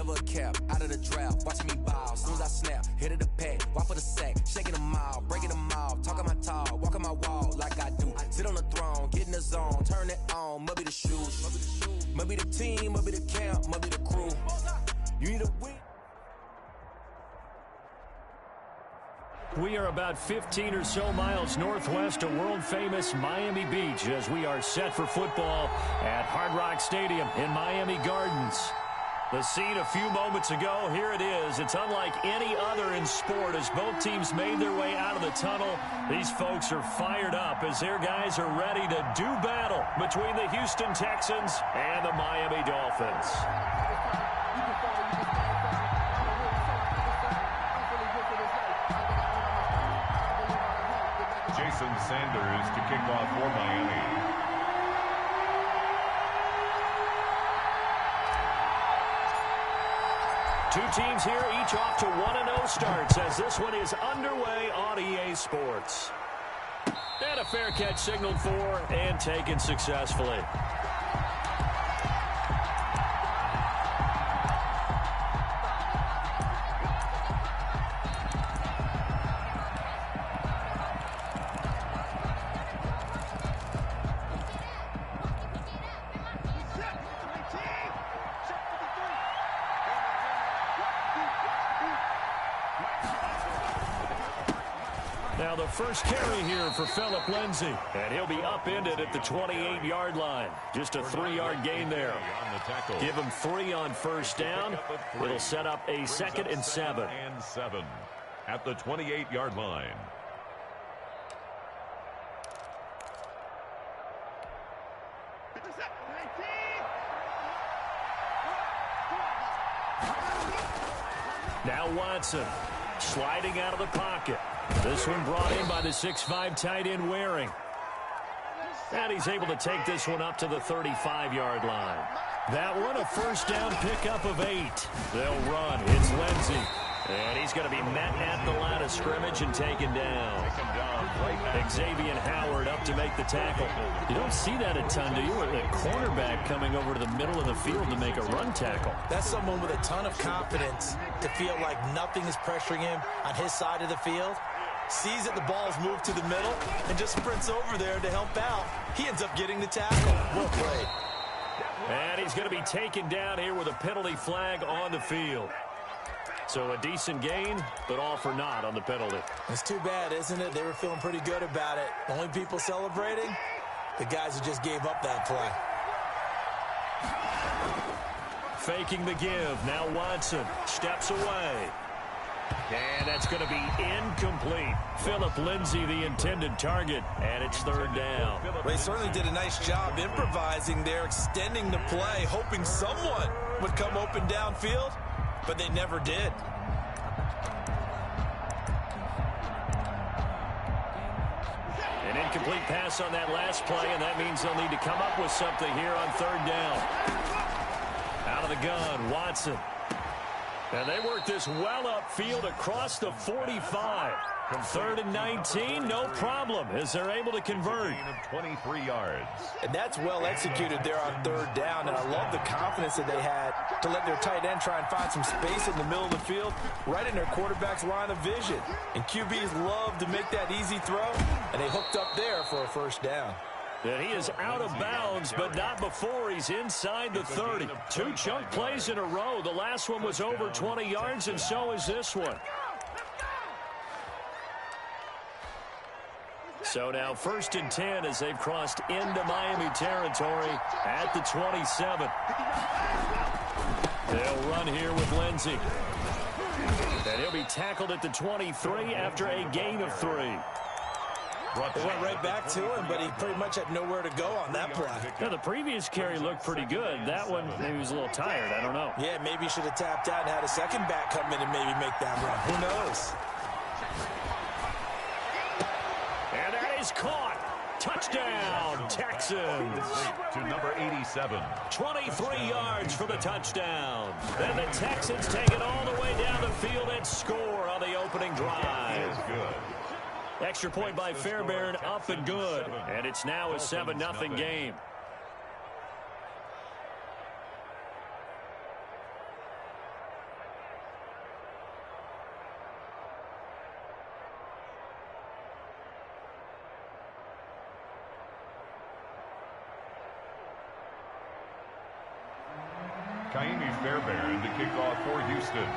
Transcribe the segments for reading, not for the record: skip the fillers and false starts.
never a cap, out of the drought, watching me ball. Soon as I snap, hit of the pack, walk for the sack, shaking them all, breaking them off, talking my tall, walking my wall like I do. Sit on the throne, get in the zone, turn it on, must be the shoes, must be the team, must be the camp, must be the crew. You need a win. We are about 15 or so miles northwest of world-famous Miami Beach as we are set for football at Hard Rock Stadium in Miami Gardens. The scene a few moments ago, here it is. It's unlike any other in sport as both teams made their way out of the tunnel. These folks are fired up as their guys are ready to do battle between the Houston Texans and the Miami Dolphins. Jason Sanders to kick off for Miami. Two teams here, each off to 1-0 starts as this one is underway on EA Sports. And a fair catch signaled for and taken successfully. Now the first carry here for Phillip Lindsay, and he'll be upended at the 28-yard line. Just a 3-yard gain there. Give him 3 on first down. It'll set up a 2nd and 7. At the 28-yard line. Now Watson sliding out of the pocket. This one brought in by the 6'5" tight end Waring. And he's able to take this one up to the 35-yard line. That one a first down pickup of 8. They'll run. It's Lindsay. And he's going to be met at the line of scrimmage and taken down. Xavier Howard up to make the tackle. You don't see that a ton, do you? With a cornerback coming over to the middle of the field to make a run tackle. That's someone with a ton of confidence to feel like nothing is pressuring him on his side of the field. Sees that the ball's moved to the middle and just sprints over there to help out. He ends up getting the tackle. Well played. And he's going to be taken down here with a penalty flag on the field. So a decent gain, but all for naught on the penalty. It's too bad, isn't it? They were feeling pretty good about it. The only people celebrating, the guys who just gave up that play. Faking the give. Now Watson steps away. And that's going to be incomplete. Phillip Lindsay, the intended target, and it's 3rd down. Well, they certainly did a nice job improvising there, extending the play, hoping someone would come open downfield, but they never did. An incomplete pass on that last play, and that means they'll need to come up with something here on 3rd down. Out of the gun, Watson. And they work this well upfield across the 45. 3rd and 19, no problem, as they're able to convert. 23 yards. And that's well executed there on 3rd down, and I love the confidence that they had to let their tight end try and find some space in the middle of the field, right in their quarterback's line of vision. And QBs love to make that easy throw, and they hooked up there for a 1st down. And he is out of bounds, but not before he's inside the 30. 2 chunk plays in a row. The last one was over 20 yards, and so is this one. So now 1st and 10 as they've crossed into Miami territory at the 27. They'll run here with Lindsay. And he'll be tackled at the 23 after a gain of 3. They went right back to him, but he pretty much had nowhere to go on that play. Now, the previous carry looked pretty good. That one, maybe he was a little tired. I don't know. Yeah, maybe he should have tapped out and had a second back come in and maybe make that run. Who knows? And that is caught. Touchdown, Texans. To number 87. 23 yards for the touchdown. Then the Texans take it all the way down the field and score on the opening drive. Is good. Extra point by Fairbairn, up and good. And it's now a 7-0 game. Fairbairn to kick off for Houston.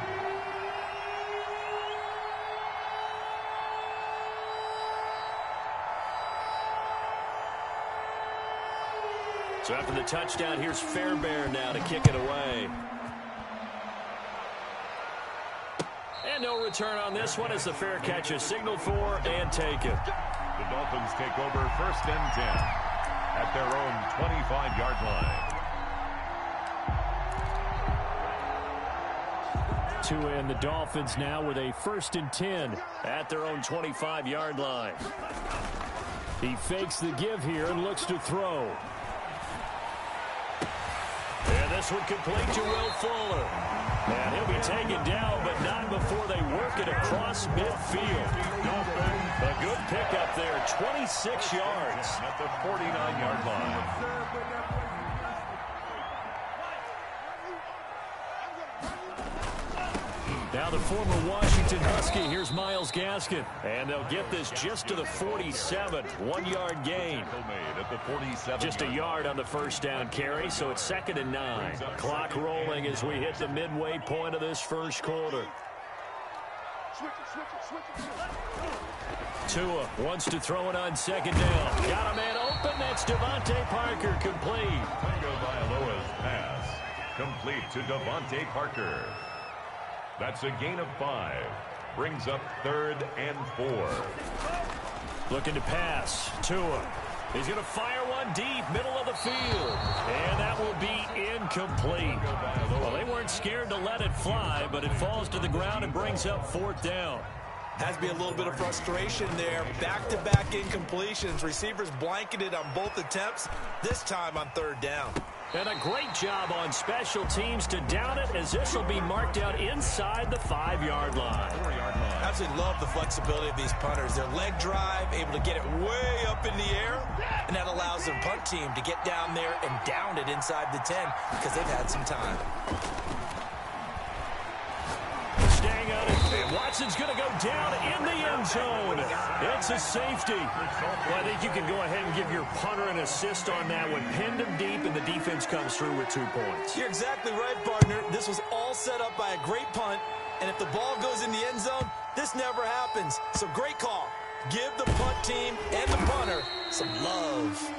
So after the touchdown, here's Fairbairn now to kick it away. And no return on this one as the fair catch is signaled for and taken. The Dolphins take over 1st and 10 at their own 25-yard line. Tua and the Dolphins now with a 1st and 10 at their own 25-yard line. He fakes the give here and looks to throw. And this one complete to Will Fuller. And he'll be taken down, but not before they work it across midfield. A good pickup there, 26 yards. At the 49-yard line. Now the former Washington Husky, here's Myles Gaskin. And they'll get this just to the 47, 1-yard gain. At the 47. Just a yard on the first down carry, so it's 2nd and 9. Clock rolling as we hit the midway point of this first quarter. Tua wants to throw it on 2nd down. Got a man open, that's Devontae Parker, complete. Tango Bailoa's pass, complete to Devontae Parker. That's a gain of 5. Brings up 3rd and 4. Looking to pass. Tua. He's going to fire one deep, middle of the field. And that will be incomplete. Well, they weren't scared to let it fly, but it falls to the ground and brings up 4th down. Has to be a little bit of frustration there. Back-to-back incompletions. Receivers blanketed on both attempts, this time on 3rd down. And a great job on special teams to down it, as this will be marked out inside the 5-yard line. Absolutely love the flexibility of these punters. Their leg drive, able to get it way up in the air, and that allows their punt team to get down there and down it inside the 10 because they've had some time. Staying on it, and Watson's going to go down in the end zone. It's a safety. Well, I think you can go ahead and give your punter an assist on that one. Pinned him deep, and the defense comes through with 2 points. You're exactly right, partner. This was all set up by a great punt, and if the ball goes in the end zone, this never happens. So great call. Give the punt team and the punter some love.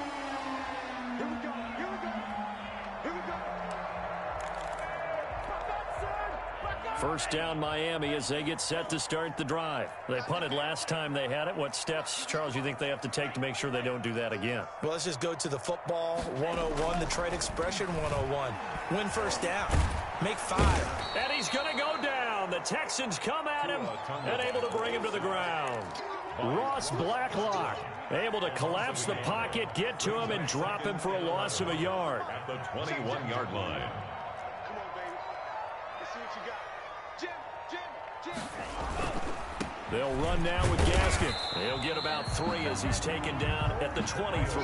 First down, Miami, as they get set to start the drive. They punted last time they had it. What steps, Charles, you think they have to take to make sure they don't do that again? Well, let's just go to the football 101, the trade expression 101. Win first down. Make 5. And he's going to go down. The Texans come at him and able to bring him to the ground. Ross Blacklock able to collapse the pocket, get to him, and drop him for a loss of a yard. At the 21-yard line. They'll run now with Gaskin. He'll get about 3 as he's taken down at the 23.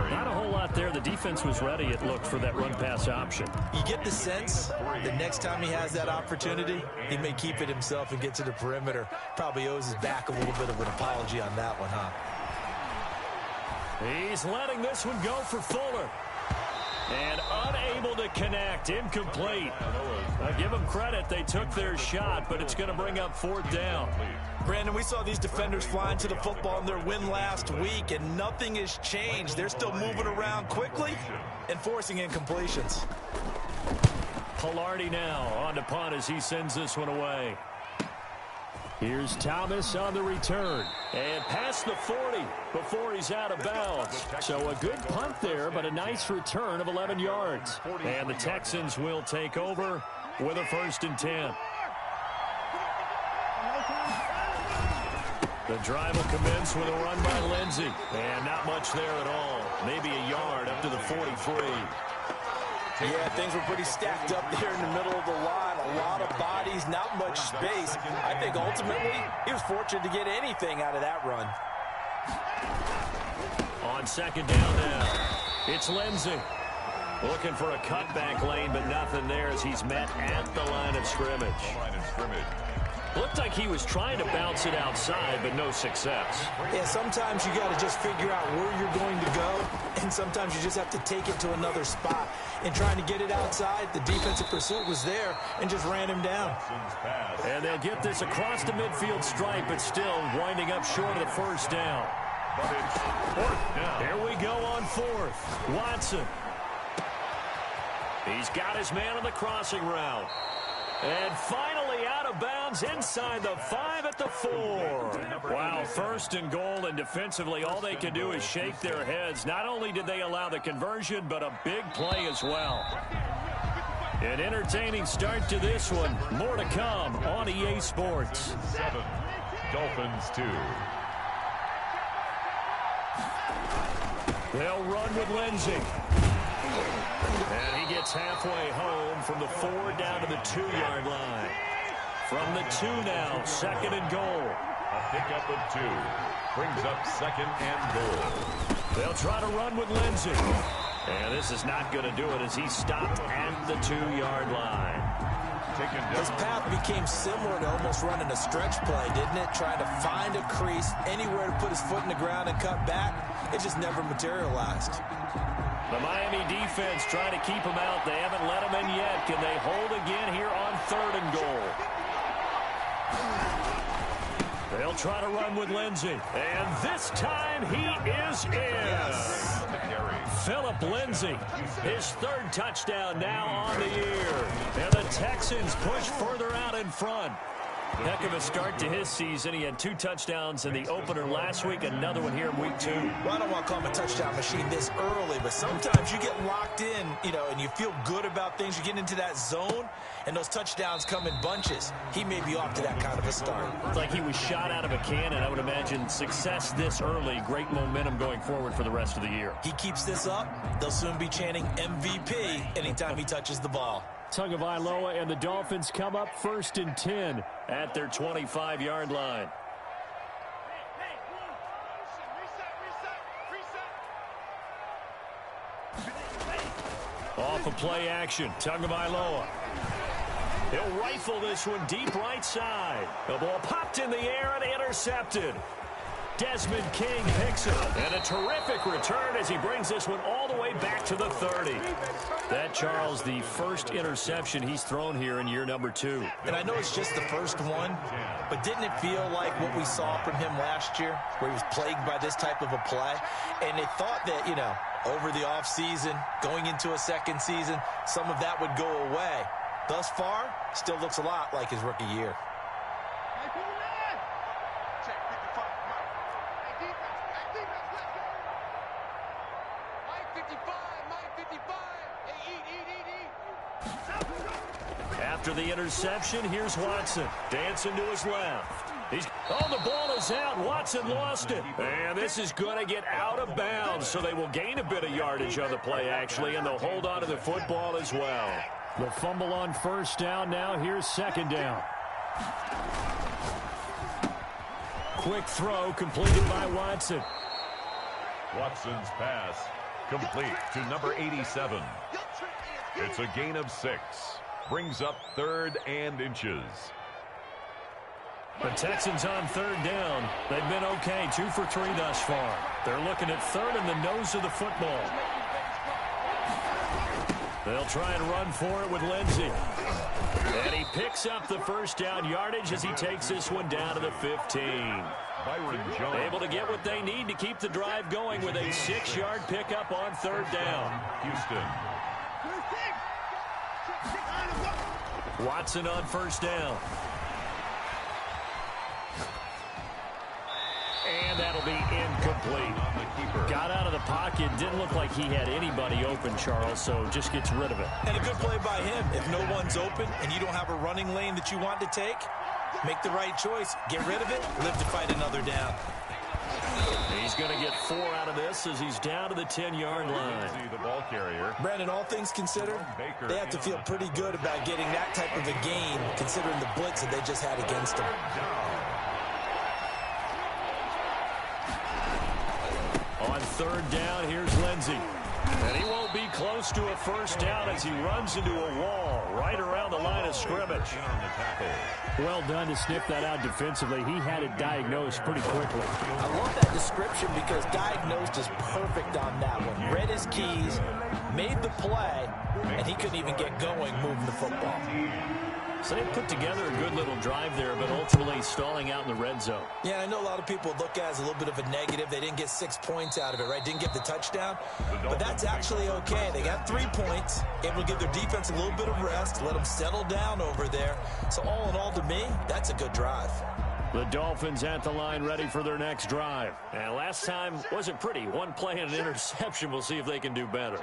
Not a whole lot there. The defense was ready, it looked, for that run-pass option. You get the sense that next time he has that opportunity, he may keep it himself and get to the perimeter. Probably owes his back a little bit of an apology on that one, huh? He's letting this one go for Fuller. And unable to connect. Incomplete. Give them credit. They took their shot, but it's going to bring up 4th down. Brandon, we saw these defenders flying to the football in their win last week, and nothing has changed. They're still moving around quickly and forcing incompletions. Pilardi now on to punt as he sends this one away. Here's Thomas on the return. And past the 40 before he's out of bounds. So a good punt there, but a nice return of 11 yards. And the Texans will take over with a 1st and 10. The drive will commence with a run by Lindsey. And not much there at all. Maybe a yard up to the 43. Yeah, things were pretty stacked up there in the middle of the line. A lot of bodies, not much space. I think ultimately he was fortunate to get anything out of that run. On 2nd down now, it's Lindsey. Looking for a cutback lane, but nothing there as he's met at the line of scrimmage. Looked like he was trying to bounce it outside, but no success. Yeah, sometimes you got to just figure out where you're going to go, and sometimes you just have to take it to another spot. And trying to get it outside, the defensive pursuit was there and just ran him down. And they'll get this across the midfield stripe, but still winding up short of the first down. But it's fourth down. Here we go on fourth. Watson. He's got his man on the crossing route. And finally out of bounds inside the 5 at the 4. Wow, first and goal, and defensively all they can do is shake their heads. Not only did they allow the conversion, but a big play as well. An entertaining start to this one. More to come on EA Sports. 7, Dolphins 2. They'll run with Lindsey. And he gets halfway home from the 4 down to the 2-yard line. From the 2 now, second and goal. A pickup of 2 brings up second and goal. They'll try to run with Lindsey. And this is not going to do it as he stopped at the 2-yard line. His path became similar to almost running a stretch play, didn't it? Trying to find a crease, anywhere to put his foot in the ground and cut back. It just never materialized. The Miami defense trying to keep him out. They haven't let him in yet. Can they hold again here on 3rd and goal? They'll try to run with Lindsey. And this time he is in. Yes. Phillip Lindsey, his 3rd touchdown now on the year. And the Texans push further out in front. Heck of a start to his season. He had 2 touchdowns in the opener last week, another one here in week 2. Well, I don't want to call him a touchdown machine this early, but sometimes you get locked in, and you feel good about things. You get into that zone, and those touchdowns come in bunches. He may be off to that kind of a start. It's like he was shot out of a cannon. I would imagine success this early, great momentum going forward for the rest of the year. He keeps this up, they'll soon be chanting MVP anytime he touches the ball. Tagovailoa and the Dolphins come up 1st and 10 at their 25-yard line. Off of play action, Tagovailoa. He'll rifle this one deep right side. The ball popped in the air and intercepted. Desmond King picks it. And a terrific return as he brings this one all the way back to the 30. That, Charles, the first interception he's thrown here in year number 2. And I know it's just the first one, but didn't it feel like what we saw from him last year, where he was plagued by this type of a play? And they thought that, over the offseason, going into a second season, some of that would go away. Thus far, still looks a lot like his rookie year. After the interception, here's Watson. Dancing to his left. The ball is out. Watson lost it. And this is going to get out of bounds, so they will gain a bit of yardage on the play, actually, and they'll hold on to the football as well. The fumble on 1st down now. Here's 2nd down. Quick throw completed by Watson. Watson's pass complete to number 87. It's a gain of 6. Brings up 3rd and inches. The Texans on 3rd down. They've been okay, 2 for 3 thus far. They're looking at 3rd and the nose of the football. They'll try and run for it with Lindsey. And he picks up the 1st down yardage as he takes this one down to the 15. Byron Jones. Able to get what they need to keep the drive going with a 6-yard pickup on 3rd down. Houston. Watson on 1st down. And that'll be incomplete. Got out of the pocket. Didn't look like he had anybody open, Charles, so just gets rid of it. And a good play by him. If no one's open and you don't have a running lane that you want to take, make the right choice. Get rid of it. Live to fight another down. He's going to get 4 out of this as he's down to the 10-yard line. The ball carrier. Brandon, all things considered, they have to feel pretty good about getting that type of a game, considering the blitz that they just had against them. On 3rd down, here's Lindsey. And he won't be close to a first down as he runs into a wall right around the line of scrimmage. Well done to sniff that out defensively. He had it diagnosed pretty quickly. I love that description because diagnosed is perfect on that one. Read his keys, made the play, and he couldn't even get going moving the football. So they put together a good little drive there, but ultimately stalling out in the red zone. Yeah, I know a lot of people look at it as a little bit of a negative. They didn't get 6 points out of it, right? Didn't get the touchdown. But that's actually okay. They got 3 points, able to give their defense a little bit of rest, let them settle down over there. So all in all, to me, that's a good drive. The Dolphins at the line ready for their next drive. And last time wasn't pretty. One play and an interception. We'll see if they can do better.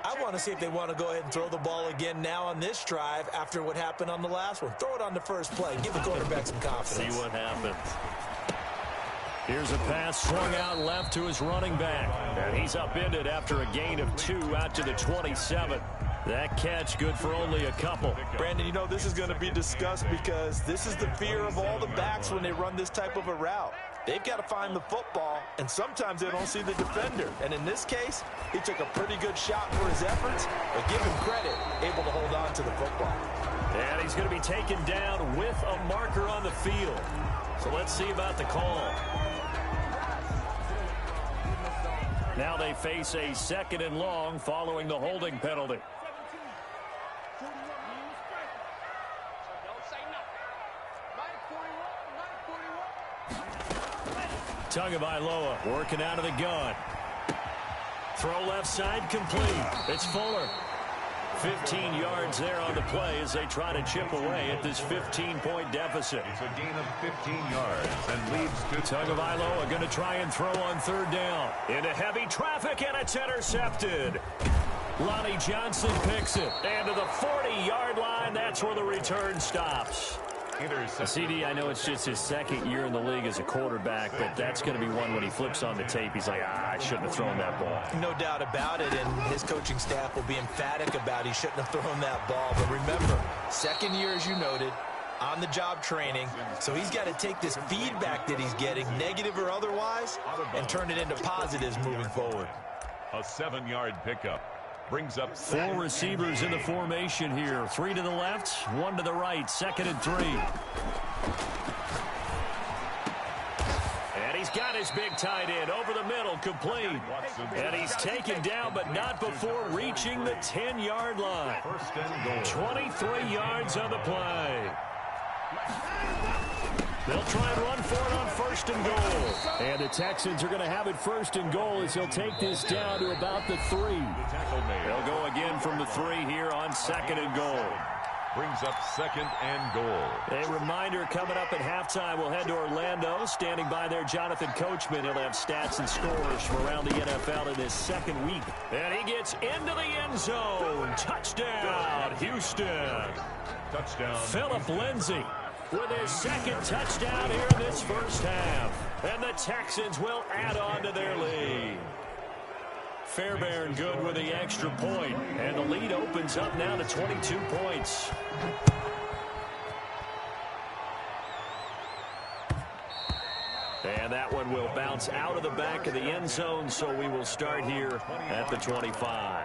I want to see if they want to go ahead and throw the ball again now on this drive after what happened on the last one. Throw it on the first play. Give the quarterback some confidence. See what happens. Here's a pass swung out left to his running back. And he's upended after a gain of 2 out to the 27. That catch good for only a couple. Brandon, you know this is going to be discussed because this is the fear of all the backs when they run this type of a route. They've got to find the football, and sometimes they don't see the defender. And in this case, he took a pretty good shot for his efforts, but give him credit, able to hold on to the football. And he's going to be taken down with a marker on the field. So let's see about the call. Now they face a 2nd and long following the holding penalty. Tagovailoa working out of the gun. Throw left side complete. It's Fuller. 15 yards there on the play as they try to chip away at this 15-point deficit. It's a gain of 15 yards and leads to Tagovailoa going to try and throw on 3rd down. Into heavy traffic, and it's intercepted. Lonnie Johnson picks it. And to the 40-yard line, that's where the return stops. CD, I know it's just his 2nd year in the league as a quarterback, but that's going to be one when he flips on the tape. He's like, I shouldn't have thrown that ball. No doubt about it, and his coaching staff will be emphatic about he shouldn't have thrown that ball. But remember, 2nd year, as you noted, on-the-job training. So he's got to take this feedback that he's getting, negative or otherwise, and turn it into positives moving forward. a 7-yard pickup. Brings up 4 receivers in the formation here. 3 to the left, 1 to the right. 2nd and 3. And he's got his big tight end over the middle, complete. And he's taken down, but not before reaching the 10-yard line. 23 yards on the play. They'll try and run for it on 1st and goal. And the Texans are going to have it 1st and goal as he'll take this down to about the 3. They'll go again from the 3 here on 2nd and goal. Brings up 2nd and goal. A reminder coming up at halftime, we'll head to Orlando. Standing by there, Jonathan Coachman. He'll have stats and scores from around the NFL in his 2nd week. And he gets into the end zone. Touchdown, Houston. Touchdown. Philip Lindsay with his 2nd touchdown here in this 1st half. And the Texans will add on to their lead. Fairbairn good with the extra point. And the lead opens up now to 22 points. And that one will bounce out of the back of the end zone, so we will start here at the 25.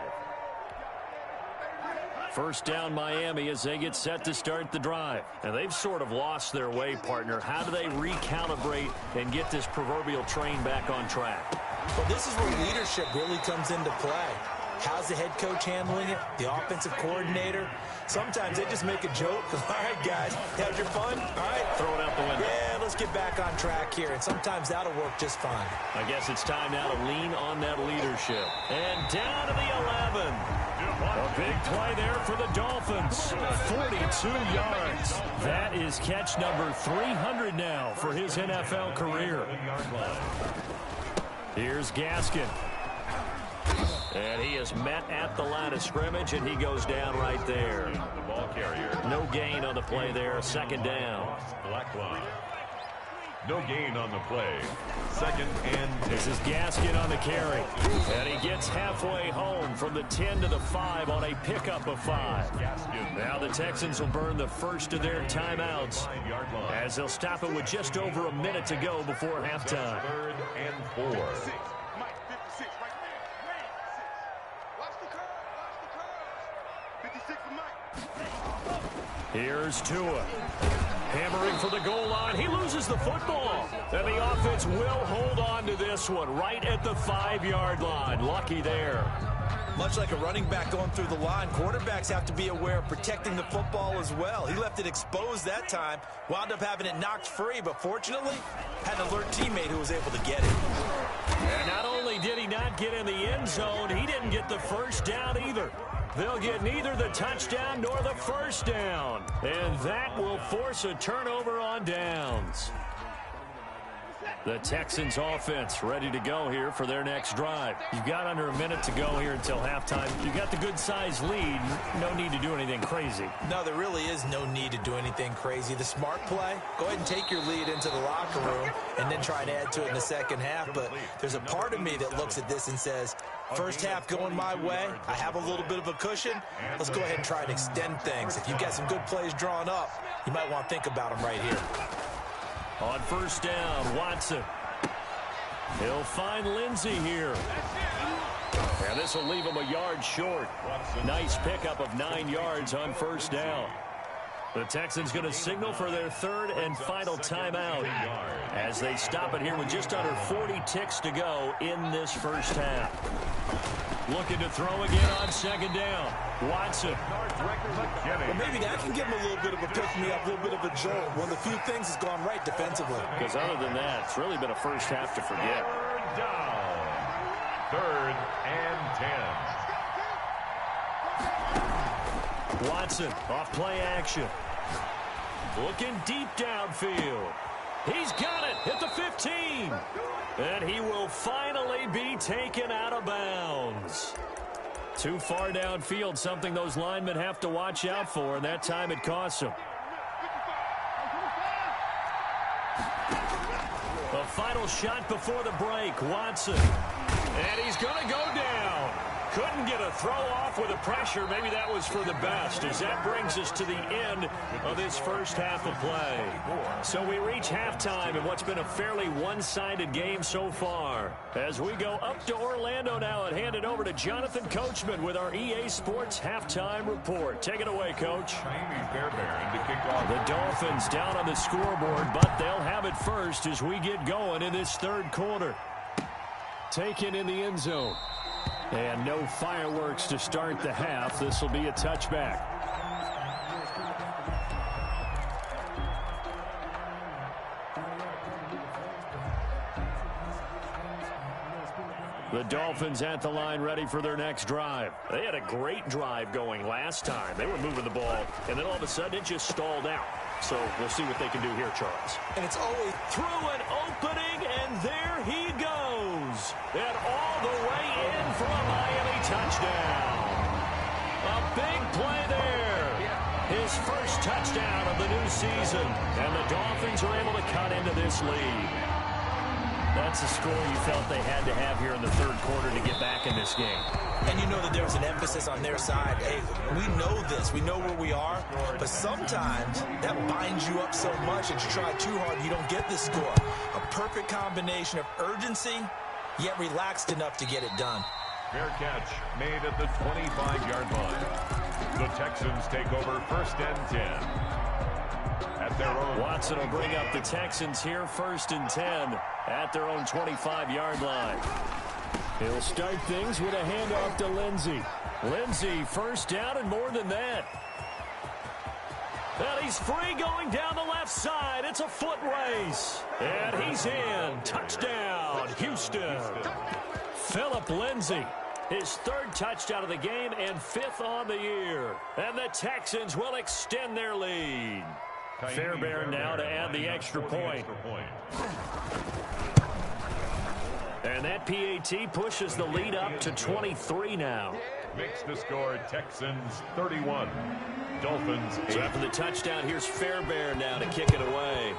1st down Miami as they get set to start the drive. And they've sort of lost their way, partner. How do they recalibrate and get this proverbial train back on track? Well, this is where leadership really comes into play. How's the head coach handling it? The offensive coordinator? Sometimes they just make a joke. All right, guys, had your fun? All right. Throw it out the window. Yeah, let's get back on track here. And sometimes that'll work just fine. I guess it's time now to lean on that leadership. And down to the 11. A big play there for the Dolphins. 42 yards. That is catch number 300 now for his NFL career. Here's Gaskin. And he is met at the line of scrimmage, and he goes down right there. The ball carrier. No gain on the play there. 2nd down. Blacklock. No gain on the play. 2nd and 10. This is Gaskin on the carry. And he gets halfway home from the 10 to the 5 on a pickup of 5. Now the Texans will burn the first of their timeouts as they'll stop it with just over a minute to go before halftime. 3rd and 4. Here's Tua. Hammering for the goal line. He loses the football. And the offense will hold on to this one right at the 5-yard line. Lucky there. Much like a running back going through the line, quarterbacks have to be aware of protecting the football as well. He left it exposed that time, wound up having it knocked free, but fortunately, had an alert teammate who was able to get it. And not only did he not get in the end zone, he didn't get the first down either. They'll get neither the touchdown nor the first down. And that will force a turnover on downs. The Texans offense ready to go here for their next drive. You've got under a minute to go here until halftime. You've got the good-sized lead. No need to do anything crazy. No, there really is no need to do anything crazy. The smart play, go ahead and take your lead into the locker room and then try and add to it in the second half. But there's a part of me that looks at this and says, first half going my way, I have a little bit of a cushion. Let's go ahead and try and extend things. If you've got some good plays drawn up, you might want to think about them right here. On first down, Watson. He'll find Lindsey here. And this will leave him a yard short. Nice pickup of 9 yards on first down. The Texans going to signal for their third and final timeout as they stop it here with just under 40 ticks to go in this first half. Looking to throw again on second down. Watson. Well, maybe that can give him a little bit of a pick-me-up, a little bit of a jolt. One of the few things has gone right defensively. Because other than that, it's really been a first half to forget. Third down. Third and 10. Watson off play action. Looking deep downfield. He's got it at the 15. And he will finally be taken out of bounds. Too far downfield, something those linemen have to watch out for, and that time it costs them. A final shot before the break, Watson. And he's going to go down. Couldn't get a throw off with the pressure. Maybe that was for the best, as that brings us to the end of this first half of play. So we reach halftime in what's been a fairly one-sided game so far. As we go up to Orlando now and hand it over to Jonathan Coachman with our EA Sports Halftime Report. Take it away, Coach. The Dolphins down on the scoreboard, but they'll have it first as we get going in this third quarter. Taken in the end zone. And no fireworks to start the half. This will be a touchback. The Dolphins at the line ready for their next drive. They had a great drive going last time. They were moving the ball, and then all of a sudden it just stalled out. So we'll see what they can do here, Charles. And it's always through an opening, and there he goes. And all the way in for a Miami touchdown. A big play there. His first touchdown of the new season. And the Dolphins are able to cut into this lead. That's a score you felt they had to have here in the third quarter to get back in this game. And you know that there was an emphasis on their side. Hey, we know this. We know where we are. But sometimes that binds you up so much that you try too hard, you don't get this score. A perfect combination of urgency, yet relaxed enough to get it done. Fair catch made at the 25-yard line. The Texans take over first and 10. At their own. Watson will bring up the Texans here first and 10 at their own 25-yard line. He'll start things with a handoff to Lindsey. Lindsey first down and more than that. And he's free going down the left side. It's a foot race. And he's in. Touchdown, Houston. Phillip Lindsey. His third touchdown of the game and fifth on the year. And the Texans will extend their lead. Fairbairn now to add the extra point. And that PAT pushes the lead up to 23 now. Makes the score Texans 31. Dolphins 8. So after the touchdown, here's Fairbairn now to kick it away.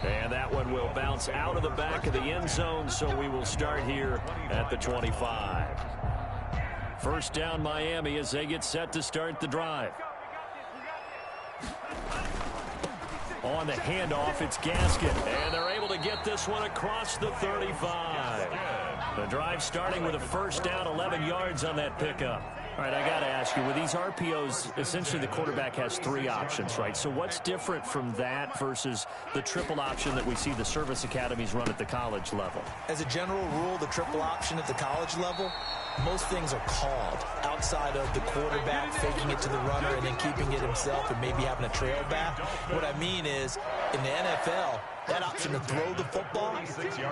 And that one will bounce out of the back of the end zone, so we will start here at the 25. First down Miami as they get set to start the drive. On the handoff, it's Gaskin. And they're able to get this one across the 35. The drive starting with a first down, 11 yards on that pickup. All right, I got to ask you, with these RPOs, essentially the quarterback has 3 options, right? So what's different from that versus the triple option that we see the service academies run at the college level? As a general rule, the triple option at the college level, most things are called outside of the quarterback faking it to the runner and then keeping it himself and maybe having a trail back. What I mean is, in the NFL, that option to throw the football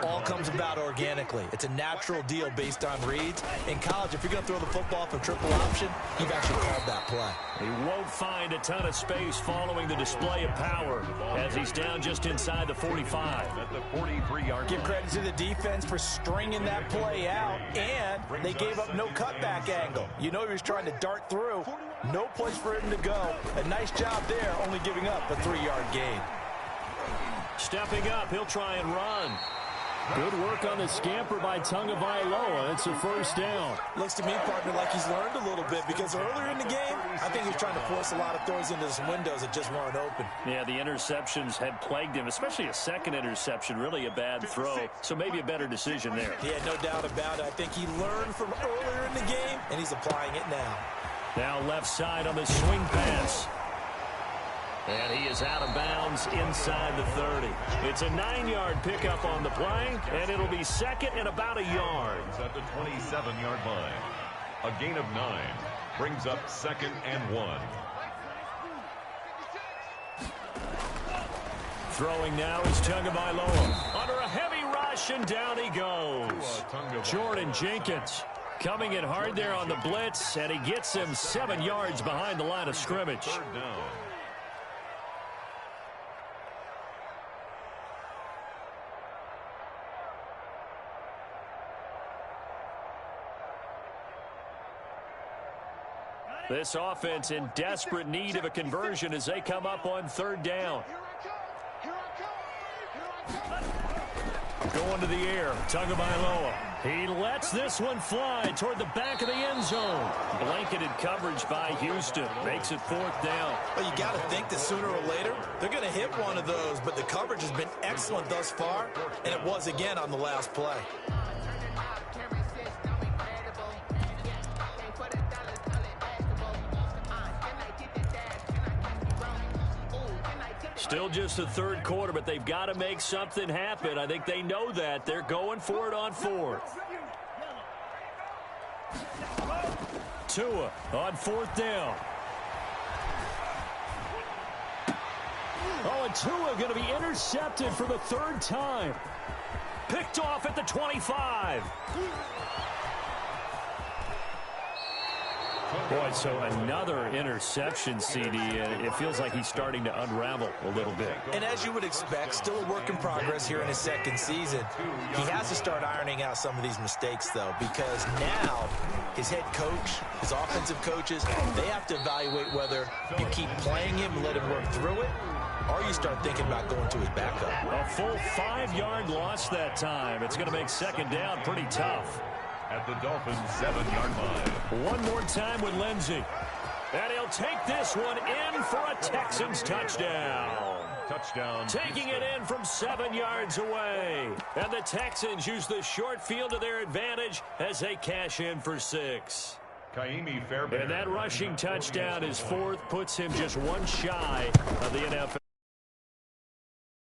all comes about organically. It's a natural deal based on reads. In college, if you're going to throw the football for triple option, you've actually called that play. He won't find a ton of space following the display of power as he's down just inside the 45. At the 43-yard Give credit to the defense for stringing that play out, and they gave up no cutback angle. You know he was trying to dart through. No place for him to go. A nice job there, only giving up a 3-yard gain. Stepping up, he'll try and run. Good work on the scamper by Tagovailoa. It's a first down. Looks to me, partner, like he's learned a little bit because earlier in the game, I think he was trying to force a lot of throws into some windows that just weren't open. Yeah, the interceptions had plagued him, especially a second interception, really a bad throw. So maybe a better decision there. Yeah, no doubt about it. I think he learned from earlier in the game, and he's applying it now. Now left side on the swing pass. And he is out of bounds inside the 30. It's a 9-yard pickup on the play, and it'll be second and about a yard. at the 27-yard line. A gain of 9 brings up 2nd and 1. Throwing now is Tagovailoa. Under a heavy rush, and down he goes. Jordan Jenkins coming in hard there on the blitz, and he gets him 7 yards behind the line of scrimmage. 3rd down. This offense in desperate need of a conversion as they come up on 3rd down. Going to the air, Tagovailoa. He lets this one fly toward the back of the end zone. Blanketed coverage by Houston. Makes it 4th down. Well, you got to think that sooner or later, they're going to hit one of those, but the coverage has been excellent thus far, and it was again on the last play. Still just the 3rd quarter, but they've got to make something happen. I think they know that. They're going for it on 4th. Tua on 4th down. Oh, and Tua going to be intercepted for the 3rd time. Picked off at the 25. Boy, so another interception, CD. It feels like he's starting to unravel a little bit. And as you would expect, still a work in progress here in his 2nd season. He has to start ironing out some of these mistakes, though, because now his head coach, his offensive coaches, they have to evaluate whether you keep playing him and let him work through it, or you start thinking about going to his backup. A full 5-yard loss that time. It's going to make 2nd down pretty tough. At the Dolphins' 7-yard line. One more time with Lindsey. And he'll take this one in for a Texans touchdown. Touchdown. Taking it in from 7 yards away. And the Texans use the short field to their advantage as they cash in for 6. Kaimi Fairbairn. And that rushing touchdown is 4th, puts him just one shy of the NFL.